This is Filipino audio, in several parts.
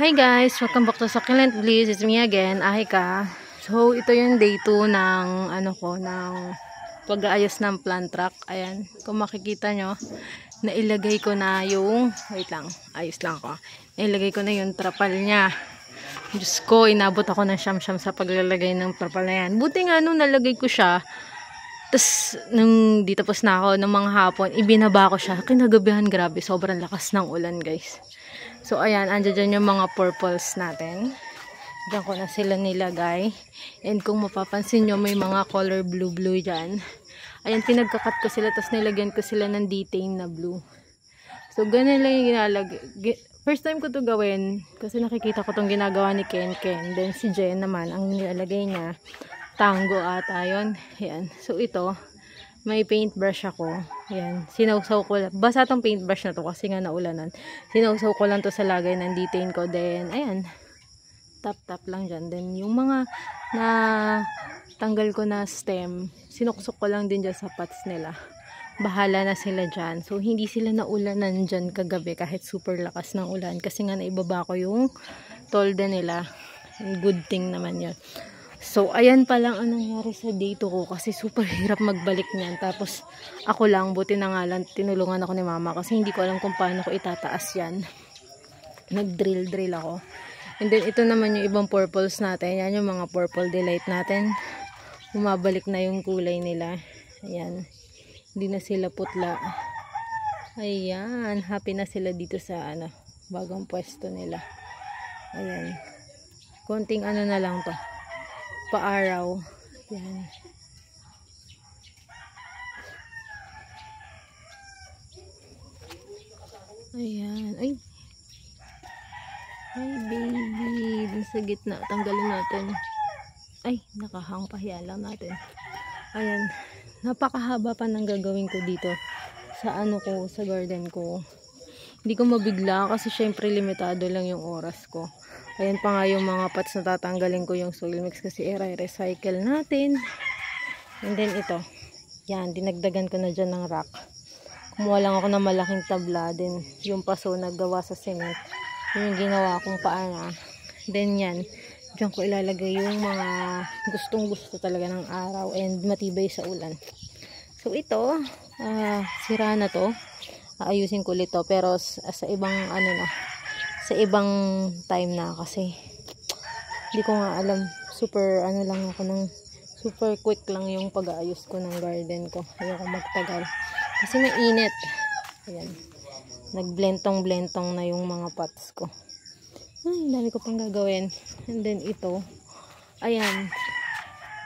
Hi guys! Welcome back to Succulent Bliss. It's me again, Ahika. So, ito yung day 2 ng ng pag-aayos ng plant rack. Ayan, kung makikita nyo, nailagay ko na yung, wait lang, ayos lang ako. Nailagay ko na yung trapal niya. Diyos ko, inabot ako ng siyam-siyam sa paglalagay ng trapal na yan. Buti nga nung nalagay ko siya, tapos, nung di tapos na ako, ng mga hapon, ibinaba ko siya. Kinagabihan, grabe, sobrang lakas ng ulan, guys. So, ayan, andyan dyan yung mga purples natin. Diyan ko na sila nilagay. And kung mapapansin nyo, may mga color blue-blue dyan. Ayan, pinagkakat ko sila, tapos nilagyan ko sila ng detain na blue. So, ganun lang yung ginalagay. First time ko to gawin, kasi nakikita ko tong ginagawa ni Ken. Then, si Jen naman, ang nilalagay niya, tango ata yun. Ayan. So, ito, may paintbrush ako. Ayan. Sinawsaw ko lang. Basa tong paintbrush na to kasi nga naulanan. Sinawsaw ko lang to sa lagay ng detain ko. Then, ayan. Tap-tap lang dyan. Then, yung mga na tanggal ko na stem, sinuksok ko lang din dyan sa pots nila. Bahala na sila dyan. So, hindi sila naulanan dyan kagabi kahit super lakas ng ulan. Kasi nga naibaba ko yung tolde nila. Good thing naman yun. So, ayan pa lang ang nangyari sa date ko kasi super hirap magbalik niyan. Tapos, ako lang, buti na nga lang, tinulungan ako ni mama kasi hindi ko alam kung paano ko itataas yan. Nag-drill ako. And then, ito naman yung ibang purples natin. Yan yung mga purple delight natin. Bumabalik na yung kulay nila. Ayan. Hindi na sila putla. Ayan. Happy na sila dito sa bagong pwesto nila. Ayan. Konting na lang to. Paaraw. Yan. Ayan. Ay. Ay, baby. Dun sa gitna. Tanggalin natin. Ay, nakahang pahiya lang natin. Ayan. Napakahaba pa ng gagawin ko dito. Sa sa garden ko. Hindi ko mabigla kasi syempre limitado lang yung oras ko. Ayan pa nga yung mga pots na tatanggalin ko yung soil mix kasi i-recycle natin. And then ito. Yan, dinagdagan ko na dyan ng rack. Kumuha lang ako ng malaking tabla. Then yung paso na gawa sa cement. Yung ginawa kong paana. Then yan. Dyan ko ilalagay yung mga gustong gusto talaga ng araw. And matibay sa ulan. So ito. Sira na to. Ayusin ko ulit to. Pero sa ibang sa ibang time na kasi hindi ko nga alam, super lang ako ng super quick lang yung pag-aayos ko ng garden ko. Ayoko magtagal kasi mainit. Ayan, nagblentong na yung mga pots ko. Ay, dami ko pang gagawin. And then ito, ayan,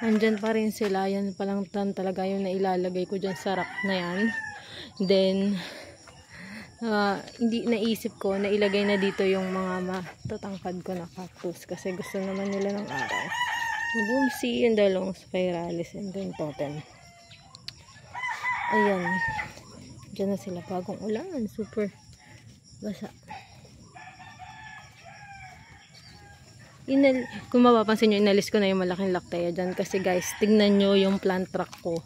andyan pa rin sila. Yan pa lang talaga yung nailalagay ko dyan sa rack na yan. Then hindi naisip ko na ilagay na dito yung mga matatangkad ko na cactus kasi gusto naman nila ng araw. Boomsy and dalong spiralis and then totem. Ayan. Diyan na sila bagong ulan. Super basa. Kung mapapansin nyo, inalis ko na yung malaking lakteya dyan kasi guys, tignan nyo yung plant rack ko.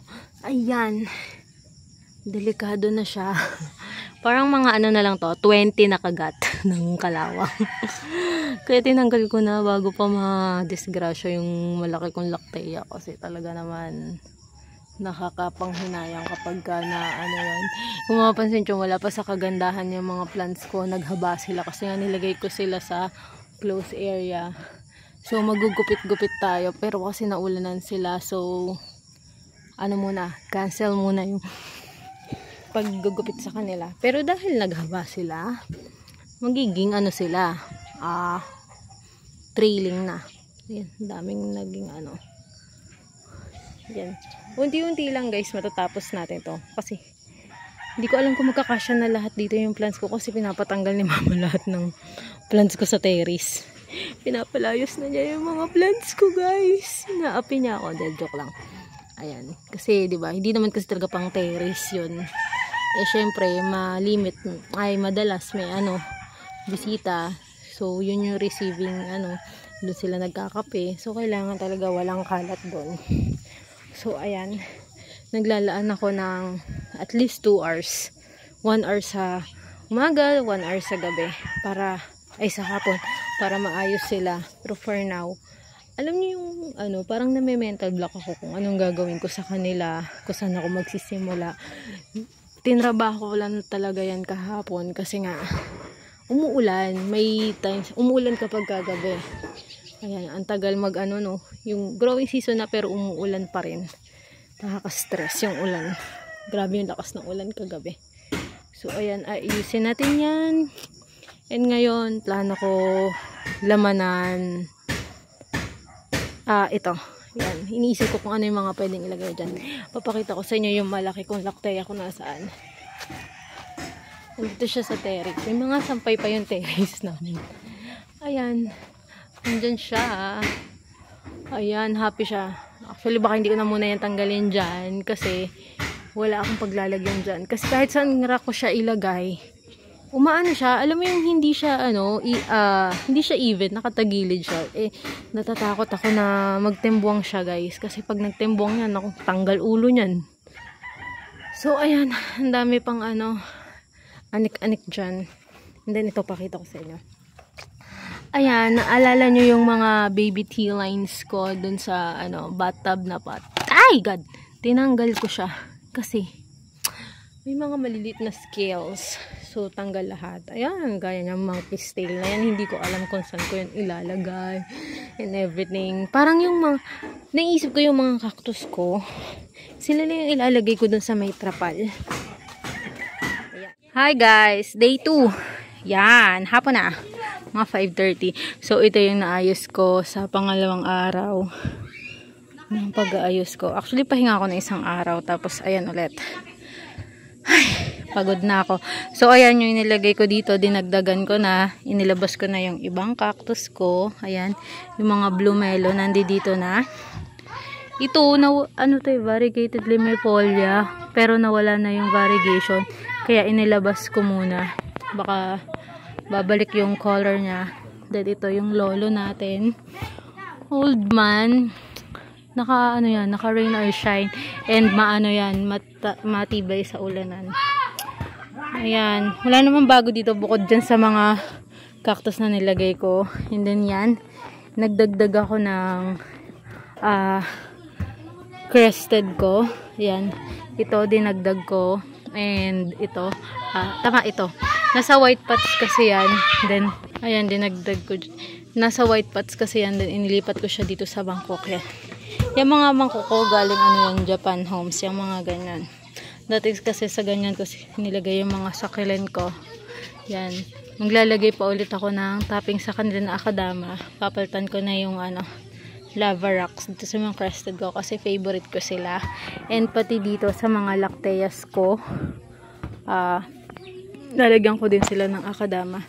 Ayan. Delikado na siya. Parang mga na lang to, 20 na kagat ng kalawang. Kaya tinanggal ko na bago pa ma-disgrasya yung malaki kong lakteya kasi talaga naman nakakapanghinayang kapag yan. Kung mapapansin nyo, wala pa sa kagandahan yung mga plants ko, naghaba sila kasi nga nilagay ko sila sa close area. So magugupit-gupit tayo pero kasi naulanan sila, so cancel muna yung paggugupit sa kanila. Pero dahil naghaba sila, magiging sila, trailing na. Ayan, daming naging Ayan. Unti-unti lang guys, matatapos natin to. Kasi, hindi ko alam kung magkakasya na lahat dito yung plants ko kasi pinapatanggal ni mama lahat ng plants ko sa terrace. Pinapalayos na niya yung mga plants ko guys. Naapi niya ako. Joke lang. Ayan. Kasi, diba, hindi naman kasi talaga pang terrace yun. Syempre, madalas may bisita. So, yun yung receiving, doon sila nagkakape. So, kailangan talaga walang kalat doon. So, ayan. Naglalaan ako ng at least 2 hours. 1 hour sa umaga, 1 hour sa gabi. Sa hapon. para maayos sila. Pero for now, alam niyo yung ano, parang name-mental block ako kung anong gagawin ko sa kanila, kung saan ako magsisimula. Tinrabaho ko lang talaga yan kahapon kasi nga umuulan. May times umuulan kapag kagabi. Ayan, ang tagal mag ano no, yung growing season na pero umuulan pa rin. Nakaka-stress yung ulan. Grabe yung lakas ng ulan kagabi. So ayan, ayusin natin yan. And ngayon, plano ko lamanan ito. Yan, iniisip ko kung ano yung mga pwedeng ilagay dyan. Papakita ko sa inyo yung malaki kong lakteya kung nasaan. Nandito siya sa terrace. May mga sampay pa yung terrace namin. Ayan. Nandyan siya. Ayan, happy siya. Actually, baka hindi ko na muna yan tanggalin dyan kasi wala akong paglalagyan dyan. Kasi kahit saan ko siya ilagay, umaano siya, alam mo yung hindi siya ano, hindi siya even, nakatagilid siya. Natatakot ako na magtembuang siya, guys, kasi pag nagtembuang yan, ako tanggal ulo niyan. So ayan, ang dami pang ano, anik-anik diyan. And then ito pakita ko sa inyo. Ayan, naalala nyo yung mga baby tea lines ko dun sa ano, bathtub na pot. Ay god, tinanggal ko siya kasi may mga maliliit na scales. So, tanggal lahat. Ayan, gaya ng monkey's tail na yan. Hindi ko alam kung saan ko yan ilalagay. And everything. Parang yung mga, naisip ko yung mga cactus ko. Sila lang yung ilalagay ko dun sa may trapal. Ayan. Hi guys! Day 2. Yan, hapon na. Mga 5:30. So, ito yung naayos ko sa pangalawang araw ng pag-aayos ko. Actually, pahinga ako na isang araw. Tapos, ayan ulit. Ay, pagod na ako. So, ayan yung inilagay ko dito. Dinagdagan ko na. Inilabas ko na yung ibang cactus ko. Ayan. Yung mga blue melon. Nandito na. Ito, ano to, variegated limifolia. Pero nawala na yung variegation. Kaya inilabas ko muna. Baka babalik yung color niya. Then, ito yung lolo natin. Old man. Naka ano yan, naka rain or shine, and maano yan, matibay sa ulanan. Ayan, wala naman bago dito bukod dyan sa mga cactus na nilagay ko. And then yan, nagdagdag ako ng crested ko. Yan, ito dinagdag ko, and ito tama, ito nasa white pots kasi yan. Then ayan, dinagdag ko, nasa white pots kasi yan. Then inilipat ko siya dito sa Bangkok. Yan, yung mga mangkoko galing ano yan, Japan Homes, yung mga ganyan. Dati kasi sa ganyan ko nilagay yung mga succulent ko. Yan, maglalagay pa ulit ako ng topping sa kanila na akadama. Papalitan ko na yung ano, lava rocks dito sa mga crested ko kasi favorite ko sila. And pati dito sa mga lacteas ko, lalagyan ko din sila ng akadama.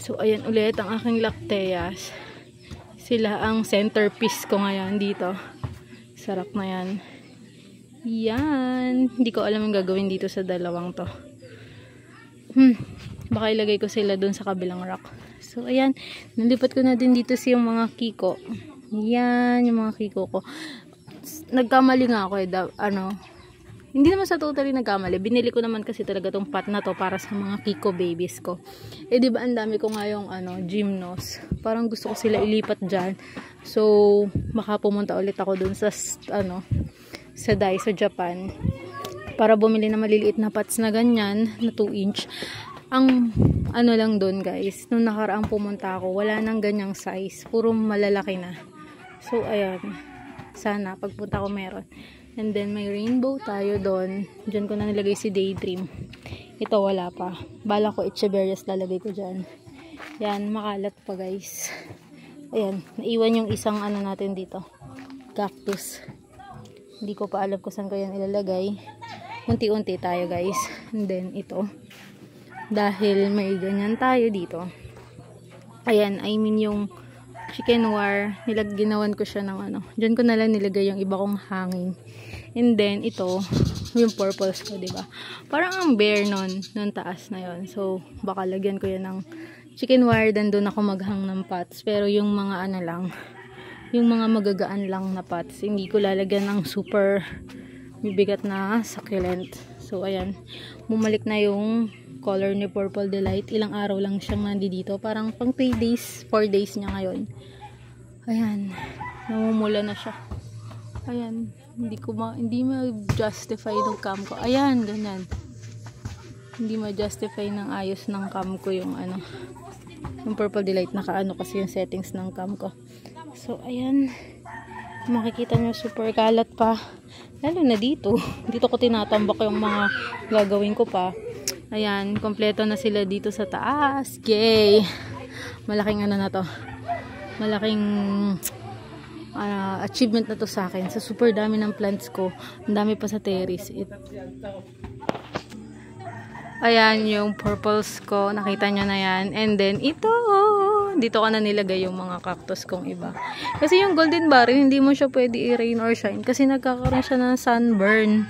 So ayan ulit ang aking lacteas. Sila ang centerpiece ko ngayon dito. Sarap na yan. Yan. Hindi ko alam ang gagawin dito sa dalawang to. Baka ilagay ko sila dun sa kabilang rock. So, ayan. Nalipat ko na din dito yung mga kiko. Yan, yung mga kiko ko. Nagkamali nga ako hindi naman sa totally nagkamali. Binili ko naman kasi talaga tong pot na to para sa mga kiko babies ko. Diba ang dami ko nga yung gymnos. Parang gusto ko sila ilipat dyan. So, baka pumunta ulit ako dun sa sa Daiso Japan para bumili na maliliit na pots na ganyan na 2 inch. Ang lang dun guys, nung nakaraang pumunta ako, wala nang ganyang size. Puro malalaki na. So, ayan. Sana pagpunta ko meron. And then, may rainbow tayo doon. Diyan ko na nilagay si Daydream. Ito, wala pa. Bala ko, Echeverias lalagay ko dyan. Yan, makalat pa guys. Ayan, naiwan yung isang natin dito. Cactus. Hindi ko pa alam kung saan ko yan ilalagay. Unti-unti tayo guys. And then, ito. Dahil may ganyan tayo dito. Ayan, I mean yung chicken wire, ginawan ko siya ng Diyan ko na lang nilagay yung iba kong hanging. And then, ito, yung purples ko, diba? Parang ang bare nun taas na yon. So, baka lagyan ko yan ng chicken wire, then doon ako maghang ng pots. Pero yung mga yung mga magagaan lang na pots, hindi ko lalagyan ng super bibigat na succulent. So, ayan, bumalik na yung color ni Purple Delight. Ilang araw lang siyang nandito. Parang pang 3 days, 4 days niya ngayon. Ayan. Namumula na siya. Ayan. Hindi ma-justify ng cam ko. Ayan, ganyan. Hindi ma-justify ng ayos ng cam ko yung yung Purple Delight. Nakaano kasi yung settings ng cam ko. So, ayan. Makikita nyo, super kalat pa. Lalo na dito. Dito ko tinatambak yung mga gagawin ko pa. Ayan, kompleto na sila dito sa taas. Yay! Malaking na to. Malaking achievement na to sa akin. Sa super dami ng plants ko. Ang dami pa sa terrace. Ayan yung purples ko. Nakita nyo na yan. And then, ito. Dito ko na nilagay yung mga cactus kong iba. Kasi yung golden barrel, hindi mo siya pwede i-rain or shine. Kasi nagkakaroon siya ng sunburn.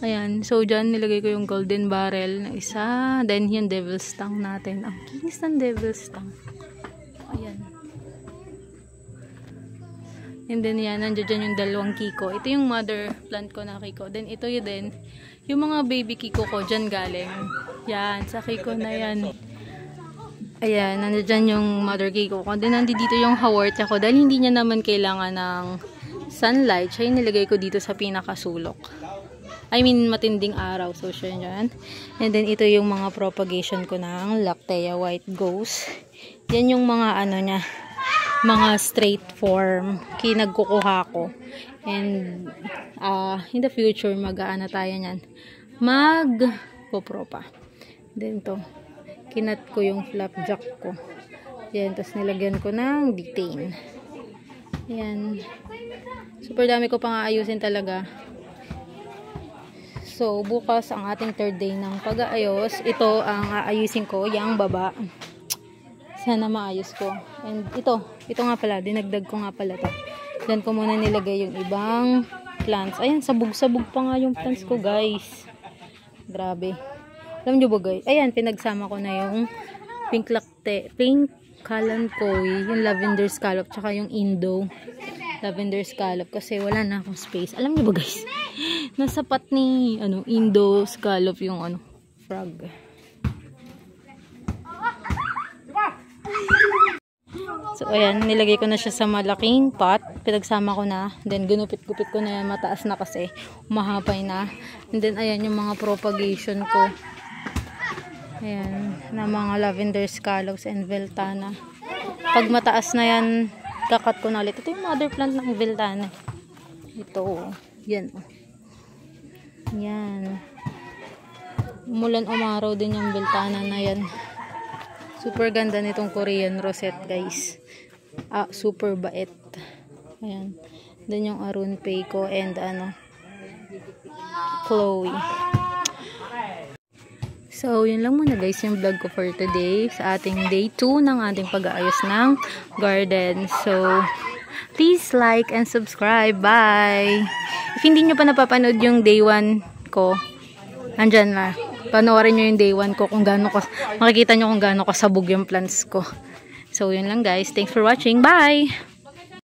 Ayan. So, dyan nilagay ko yung golden barrel na isa. Then, yung devil's tongue natin. Ang kinis ng devil's tongue. Ayan. And then, yan. Nandiyan dyan yung dalawang kiko. Ito yung mother plant ko na kiko. Then, ito yun din. Yung mga baby kiko ko, dyan galing. Yan, sa kiko na yan. Ayan, nandiyan yung mother kiko ko. Then, nandito yung haworthia ko. Dahil hindi niya naman kailangan ng sunlight. Siya yung nilagay ko dito sa pinakasulok. I mean, matinding araw. So, siya yan. And then, ito yung mga propagation ko ng Lactea White Ghost. Yan yung mga niya. Mga straight form. Kinagkukuha ko. And, in the future, mag-aana tayo nyan. Mag-popropa. Then, to. Kinat ko yung flapjack ko. Yan. Tapos, nilagyan ko ng detain. Yan. Super dami ko pang aayusin talaga. So, bukas ang ating third day ng pag-aayos. Ito ang aayusin ko. Yung baba. Sana maayos ko. And, ito nga pala. Dinagdag ko nga pala to. Diyan ko muna nilagay yung ibang plants. Ayan, sabog-sabog pa nga yung plants ko, guys. Grabe. Alam nyo ba, guys? Ayan, pinagsama ko na yung pink kalanchoe, yung lavender scallop, tsaka yung Indo lavender scallop. Kasi wala na akong space. Alam nyo ba, guys? Nasa pot ni, Indo scallop yung, frog. So, ayan, nilagay ko na siya sa malaking pot. Pinagsama ko na. Then, ginupit-gupit ko na yan. Mataas na kasi. Umahapay na. And then, ayan yung mga propagation ko. Ayan, na mga lavender scallops and veltana. Pag mataas na yan, kakat ko na ulit. Ito yung mother plant ng veltana. Ito, yan. Yan. Umulan umaraw din yung veltana na yan. Super ganda nitong Korean rosette, guys. Super bait. Ayan. Then yung Arunpei ko and Chloe. So, yun lang muna, guys, yung vlog ko for today sa ating day 2 ng ating pag-aayos ng garden. So, please like and subscribe. Bye! If hindi nyo pa napapanood yung day 1 ko, andyan na. Panoorin nyo yung day 1 ko kung gaano ko, makikita nyo kung gaano kasabog yung plants ko. So, yun lang, guys. Thanks for watching. Bye!